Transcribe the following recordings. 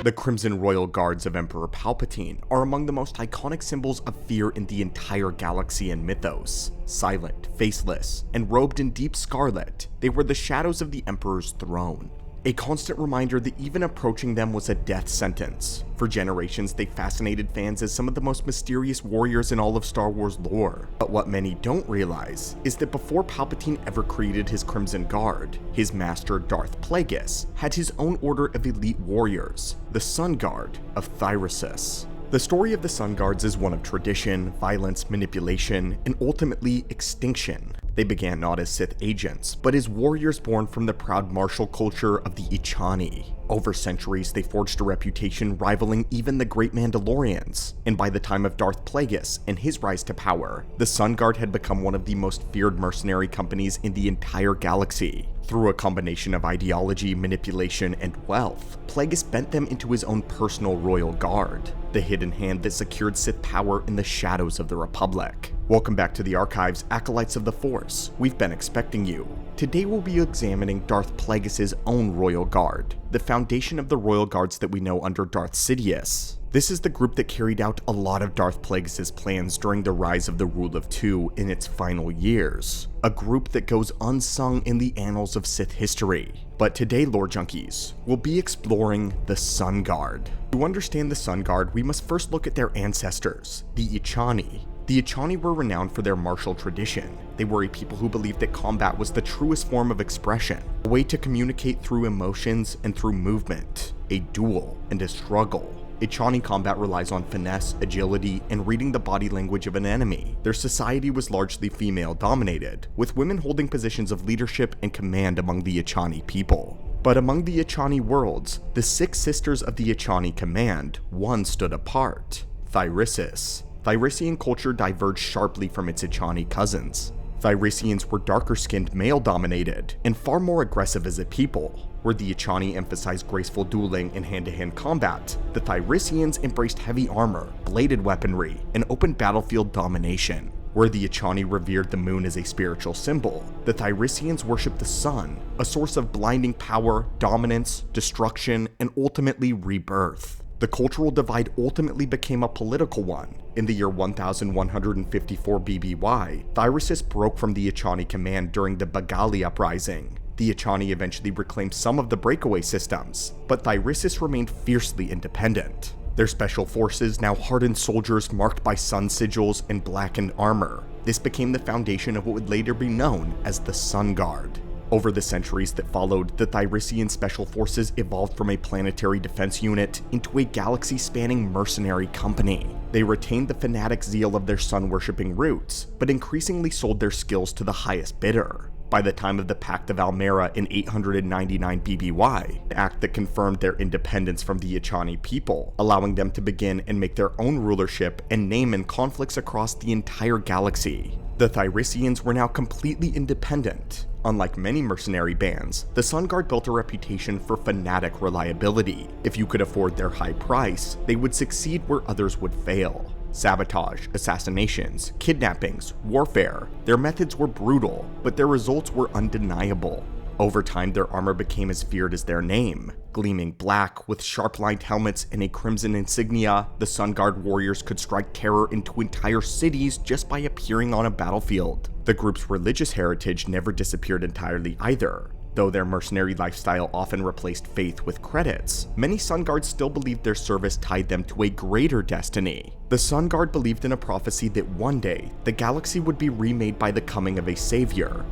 The Crimson Royal Guards of Emperor Palpatine are among the most iconic symbols of fear in the entire galaxy and mythos. Silent, faceless, and robed in deep scarlet, they were the shadows of the Emperor's throne. A constant reminder that even approaching them was a death sentence. For generations, they fascinated fans as some of the most mysterious warriors in all of Star Wars lore. But what many don't realize is that before Palpatine ever created his Crimson Guard, his master Darth Plagueis had his own order of elite warriors, the Sun Guard of Thyrsus. The story of the Sun Guards is one of tradition, violence, manipulation, and ultimately extinction. They began not as Sith agents, but as warriors born from the proud martial culture of the Ichani. Over centuries, they forged a reputation rivaling even the great Mandalorians, and by the time of Darth Plagueis and his rise to power, the Sun Guard had become one of the most feared mercenary companies in the entire galaxy. Through a combination of ideology, manipulation, and wealth, Plagueis bent them into his own personal royal guard, the hidden hand that secured Sith power in the shadows of the Republic. Welcome back to the archives, Acolytes of the Force. We've been expecting you. Today we'll be examining Darth Plagueis' own Royal Guard, the foundation of the Royal Guards that we know under Darth Sidious. This is the group that carried out a lot of Darth Plagueis' plans during the rise of the Rule of Two in its final years. A group that goes unsung in the annals of Sith history. But today, lore junkies, we'll be exploring the Sun Guard. To understand the Sun Guard, we must first look at their ancestors, the Ichani. The Ichani were renowned for their martial tradition. They were a people who believed that combat was the truest form of expression, a way to communicate through emotions and through movement, a duel and a struggle. Ichani combat relies on finesse, agility, and reading the body language of an enemy. Their society was largely female-dominated, with women holding positions of leadership and command among the Ichani people. But among the Ichani worlds, the 6 sisters of the Ichani command, one stood apart: Thyrsus. Thyrusian culture diverged sharply from its Ichani cousins. Thyrusians were darker-skinned, male-dominated, and far more aggressive as a people. Where the Ichani emphasized graceful dueling and hand-to-hand combat, the Thyrusians embraced heavy armor, bladed weaponry, and open battlefield domination. Where the Ichani revered the moon as a spiritual symbol, the Thyrusians worshipped the sun, a source of blinding power, dominance, destruction, and ultimately rebirth. The cultural divide ultimately became a political one. In the year 1154 BBY, Thyrsus broke from the Ichani command during the Buckley uprising. The Ichani eventually reclaimed some of the breakaway systems, but Thyrsus remained fiercely independent. Their special forces, now hardened soldiers marked by sun sigils and blackened armor. This became the foundation of what would later be known as the Sun Guard. Over the centuries that followed, the Thyrusian Special Forces evolved from a planetary defense unit into a galaxy-spanning mercenary company. They retained the fanatic zeal of their sun-worshipping roots, but increasingly sold their skills to the highest bidder. By the time of the Pact of Almera in 899 BBY, an act that confirmed their independence from the Ichani people, allowing them to begin and make their own rulership and name in conflicts across the entire galaxy. The Thyrusians were now completely independent. Unlike many mercenary bands, the Sun Guard built a reputation for fanatic reliability. If you could afford their high price, they would succeed where others would fail. Sabotage, assassinations, kidnappings, warfare. Their methods were brutal, but their results were undeniable. Over time, their armor became as feared as their name. Gleaming black, with sharp-lined helmets and a crimson insignia, the Sun Guard warriors could strike terror into entire cities just by appearing on a battlefield. The group's religious heritage never disappeared entirely either. Though their mercenary lifestyle often replaced faith with credits, many Sun Guards still believed their service tied them to a greater destiny. The Sun Guard believed in a prophecy that one day, the galaxy would be remade by the coming of a savior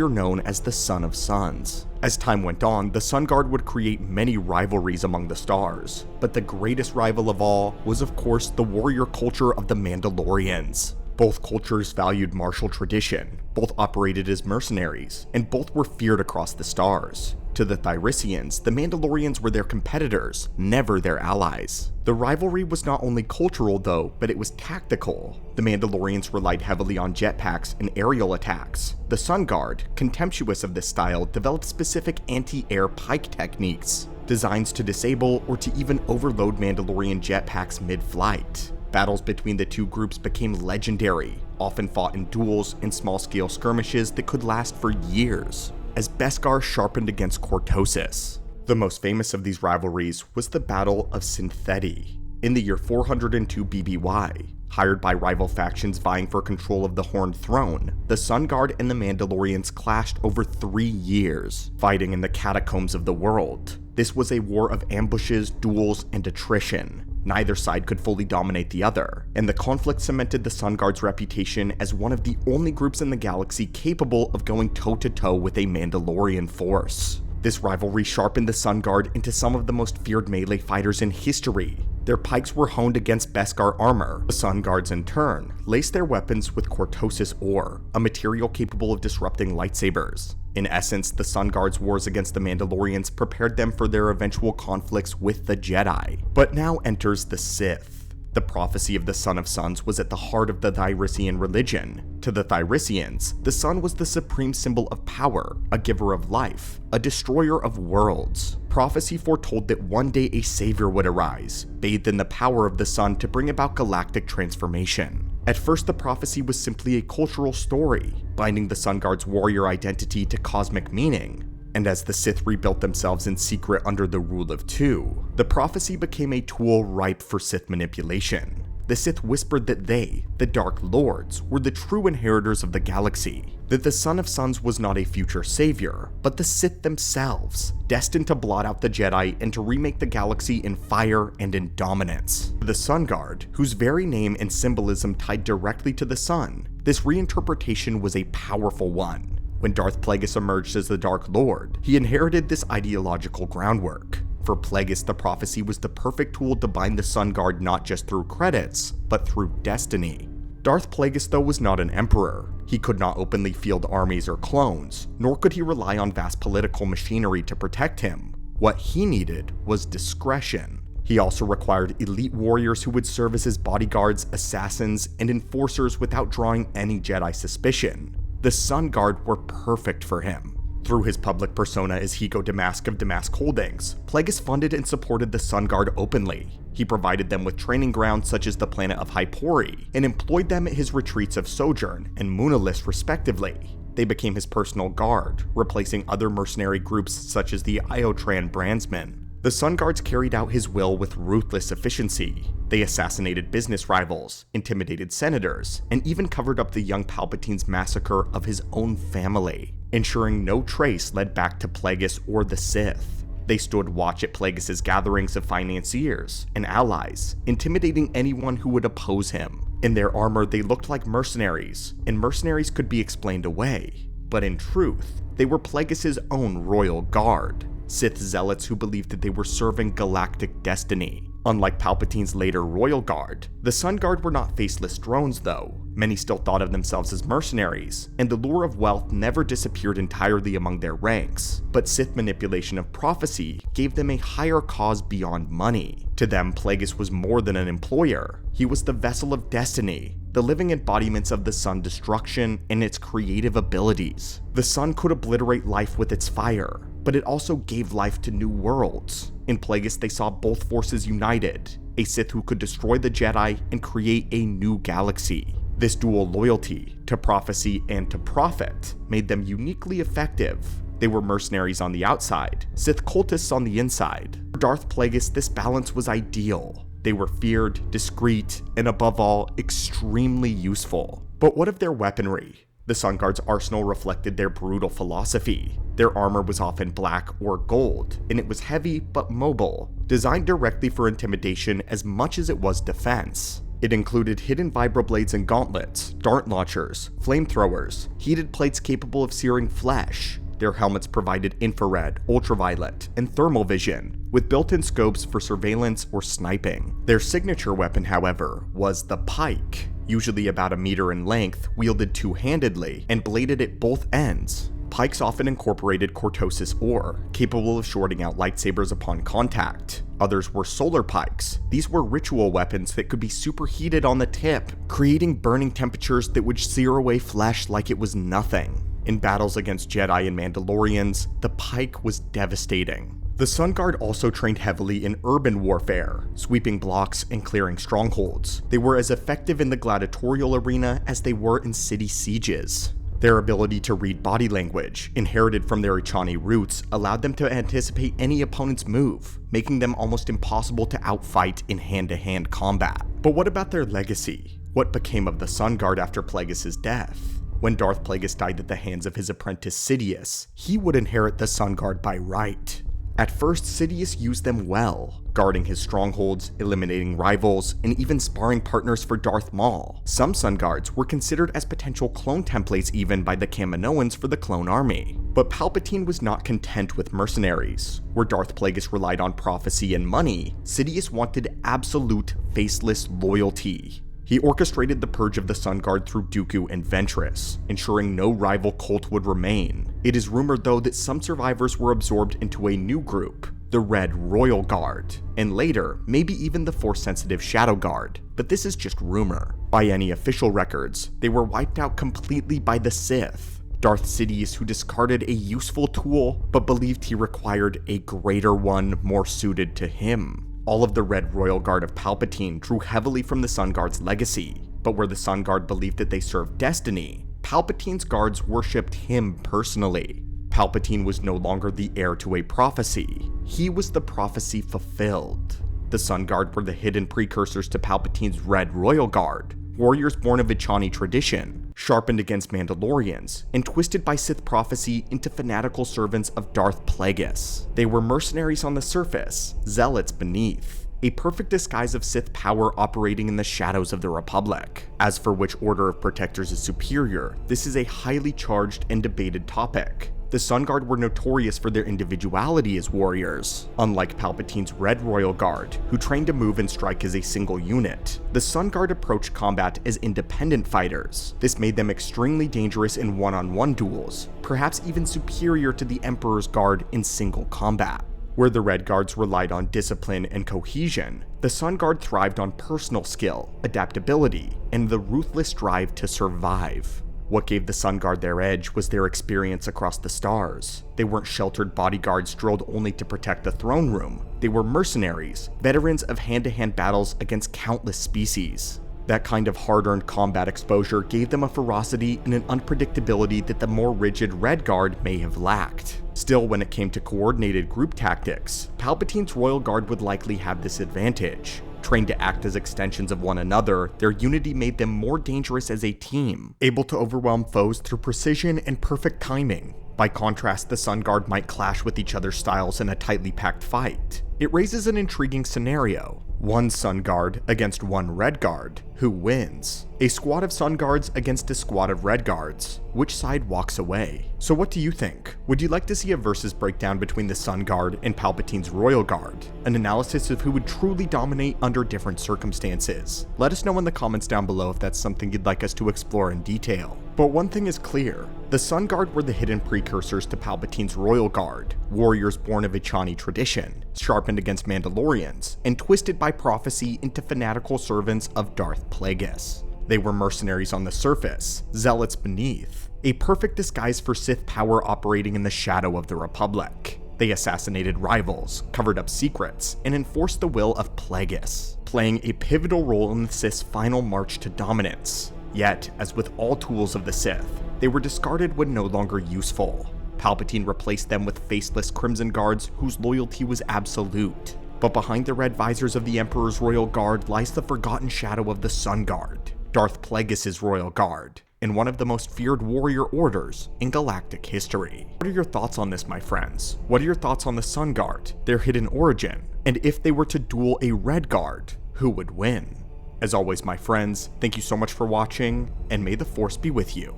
known as the Son of Suns. As time went on, the Sun Guard would create many rivalries among the stars, but the greatest rival of all was of course the warrior culture of the Mandalorians. Both cultures valued martial tradition, both operated as mercenaries, and both were feared across the stars. To the Thyrusians, the Mandalorians were their competitors, never their allies. The rivalry was not only cultural though, but it was tactical. The Mandalorians relied heavily on jetpacks and aerial attacks. The Sun Guard, contemptuous of this style, developed specific anti-air pike techniques, designs to disable or to even overload Mandalorian jetpacks mid-flight. Battles between the two groups became legendary, often fought in duels and small-scale skirmishes that could last for years, as Beskar sharpened against Cortosis. The most famous of these rivalries was the Battle of Syntheti. In the year 402 BBY, hired by rival factions vying for control of the Horned Throne, the Sun Guard and the Mandalorians clashed over 3 years, fighting in the catacombs of the world. This was a war of ambushes, duels, and attrition. Neither side could fully dominate the other, and the conflict cemented the Sun Guard's reputation as one of the only groups in the galaxy capable of going toe-to-toe with a Mandalorian force. This rivalry sharpened the Sun Guard into some of the most feared melee fighters in history. Their pikes were honed against Beskar armor. The Sun Guards, in turn, laced their weapons with cortosis ore, a material capable of disrupting lightsabers. In essence, the Sun Guard's wars against the Mandalorians prepared them for their eventual conflicts with the Jedi. But now enters the Sith. The prophecy of the Son of Suns was at the heart of the Thyrissian religion. To the Thyrissians, the sun was the supreme symbol of power, a giver of life, a destroyer of worlds. Prophecy foretold that one day a savior would arise, bathed in the power of the sun to bring about galactic transformation. At first, the prophecy was simply a cultural story, binding the Sun Guard's warrior identity to cosmic meaning. And as the Sith rebuilt themselves in secret under the rule of two, the prophecy became a tool ripe for Sith manipulation. The Sith whispered that they, the Dark Lords, were the true inheritors of the galaxy, that the Son of Suns was not a future savior, but the Sith themselves, destined to blot out the Jedi and to remake the galaxy in fire and in dominance. The Sun Guard, whose very name and symbolism tied directly to the sun, this reinterpretation was a powerful one. When Darth Plagueis emerged as the Dark Lord, he inherited this ideological groundwork. For Plagueis, the prophecy was the perfect tool to bind the Sun Guard not just through credits, but through destiny. Darth Plagueis, though, was not an emperor. He could not openly field armies or clones, nor could he rely on vast political machinery to protect him. What he needed was discretion. He also required elite warriors who would serve as his bodyguards, assassins, and enforcers without drawing any Jedi suspicion. The Sun Guard were perfect for him. Through his public persona as Hiko Damask of Damask Holdings, Plagueis funded and supported the Sun Guard openly. He provided them with training grounds such as the planet of Hypori, and employed them at his retreats of Sojourn and Munalis respectively. They became his personal guard, replacing other mercenary groups such as the Iotran Brandsmen. The Sun Guards carried out his will with ruthless efficiency. They assassinated business rivals, intimidated senators, and even covered up the young Palpatine's massacre of his own family, ensuring no trace led back to Plagueis or the Sith. They stood watch at Plagueis' gatherings of financiers and allies, intimidating anyone who would oppose him. In their armor, they looked like mercenaries, and mercenaries could be explained away. But in truth, they were Plagueis' own royal guard. Sith zealots who believed that they were serving galactic destiny. Unlike Palpatine's later Royal Guard, the Sun Guard were not faceless drones though. Many still thought of themselves as mercenaries, and the lure of wealth never disappeared entirely among their ranks. But Sith manipulation of prophecy gave them a higher cause beyond money. To them, Plagueis was more than an employer. He was the vessel of destiny, the living embodiments of the sun's destruction and its creative abilities. The sun could obliterate life with its fire, but it also gave life to new worlds. In Plagueis, they saw both forces united, a Sith who could destroy the Jedi and create a new galaxy. This dual loyalty, to prophecy and to prophet, made them uniquely effective. They were mercenaries on the outside, Sith cultists on the inside. For Darth Plagueis, this balance was ideal. They were feared, discreet, and above all, extremely useful. But what of their weaponry? The Sun Guard's arsenal reflected their brutal philosophy. Their armor was often black or gold, and it was heavy but mobile, designed directly for intimidation as much as it was defense. It included hidden vibroblades and gauntlets, dart launchers, flamethrowers, heated plates capable of searing flesh. Their helmets provided infrared, ultraviolet, and thermal vision, with built-in scopes for surveillance or sniping. Their signature weapon, however, was the pike, usually about 1 meter in length, wielded two-handedly, and bladed at both ends. Pikes often incorporated cortosis ore, capable of shorting out lightsabers upon contact. Others were solar pikes. These were ritual weapons that could be superheated on the tip, creating burning temperatures that would sear away flesh like it was nothing. In battles against Jedi and Mandalorians, the pike was devastating. The Sun Guard also trained heavily in urban warfare, sweeping blocks and clearing strongholds. They were as effective in the gladiatorial arena as they were in city sieges. Their ability to read body language, inherited from their Ichani roots, allowed them to anticipate any opponent's move, making them almost impossible to outfight in hand-to-hand combat. But what about their legacy? What became of the Sun Guard after Plagueis' death? When Darth Plagueis died at the hands of his apprentice Sidious, he would inherit the Sun Guard by right. At first, Sidious used them well, guarding his strongholds, eliminating rivals, and even sparring partners for Darth Maul. Some Sun Guards were considered as potential clone templates even by the Kaminoans for the clone army. But Palpatine was not content with mercenaries. Where Darth Plagueis relied on prophecy and money, Sidious wanted absolute, faceless loyalty. He orchestrated the purge of the Sun Guard through Dooku and Ventress, ensuring no rival cult would remain. It is rumored though that some survivors were absorbed into a new group, the Red Royal Guard, and later, maybe even the Force-sensitive Shadow Guard, but this is just rumor. By any official records, they were wiped out completely by the Sith. Darth Sidious, who discarded a useful tool, but believed he required a greater one more suited to him. All of the Red Royal Guard of Palpatine drew heavily from the Sun Guard's legacy, but where the Sun Guard believed that they served destiny, Palpatine's guards worshipped him personally. Palpatine was no longer the heir to a prophecy, he was the prophecy fulfilled. The Sun Guard were the hidden precursors to Palpatine's Red Royal Guard, warriors born of Ichani tradition, sharpened against Mandalorians, and twisted by Sith prophecy into fanatical servants of Darth Plagueis. They were mercenaries on the surface, zealots beneath, a perfect disguise of Sith power operating in the shadows of the Republic. As for which order of protectors is superior, this is a highly charged and debated topic. The Sun Guard were notorious for their individuality as warriors. Unlike Palpatine's Red Royal Guard, who trained to move and strike as a single unit, the Sun Guard approached combat as independent fighters. This made them extremely dangerous in one-on-one duels, perhaps even superior to the Emperor's Guard in single combat. Where the Red Guards relied on discipline and cohesion, the Sun Guard thrived on personal skill, adaptability, and the ruthless drive to survive. What gave the Sun Guard their edge was their experience across the stars. They weren't sheltered bodyguards drilled only to protect the throne room. They were mercenaries, veterans of hand-to-hand battles against countless species. That kind of hard-earned combat exposure gave them a ferocity and an unpredictability that the more rigid Red Guard may have lacked. Still, when it came to coordinated group tactics, Palpatine's Royal Guard would likely have this advantage. Trained to act as extensions of one another, their unity made them more dangerous as a team, able to overwhelm foes through precision and perfect timing. By contrast, the Sun Guard might clash with each other's styles in a tightly packed fight. It raises an intriguing scenario. One Sun Guard against one Red Guard. Who wins? A squad of Sun Guards against a squad of Red Guards. Which side walks away? So what do you think? Would you like to see a versus breakdown between the Sun Guard and Palpatine's Royal Guard? An analysis of who would truly dominate under different circumstances? Let us know in the comments down below if that's something you'd like us to explore in detail. But one thing is clear, the Sun Guard were the hidden precursors to Palpatine's Royal Guard, warriors born of Ichani tradition, sharpened against Mandalorians, and twisted by prophecy into fanatical servants of Darth Plagueis. They were mercenaries on the surface, zealots beneath, a perfect disguise for Sith power operating in the shadow of the Republic. They assassinated rivals, covered up secrets, and enforced the will of Plagueis, playing a pivotal role in the Sith's final march to dominance. Yet, as with all tools of the Sith, they were discarded when no longer useful. Palpatine replaced them with faceless Crimson Guards whose loyalty was absolute. But behind the red visors of the Emperor's Royal Guard lies the forgotten shadow of the Sun Guard, Darth Plagueis' Royal Guard, and one of the most feared warrior orders in galactic history. What are your thoughts on this, my friends? What are your thoughts on the Sun Guard, their hidden origin, and if they were to duel a Red Guard, who would win? As always, my friends, thank you so much for watching, and may the Force be with you.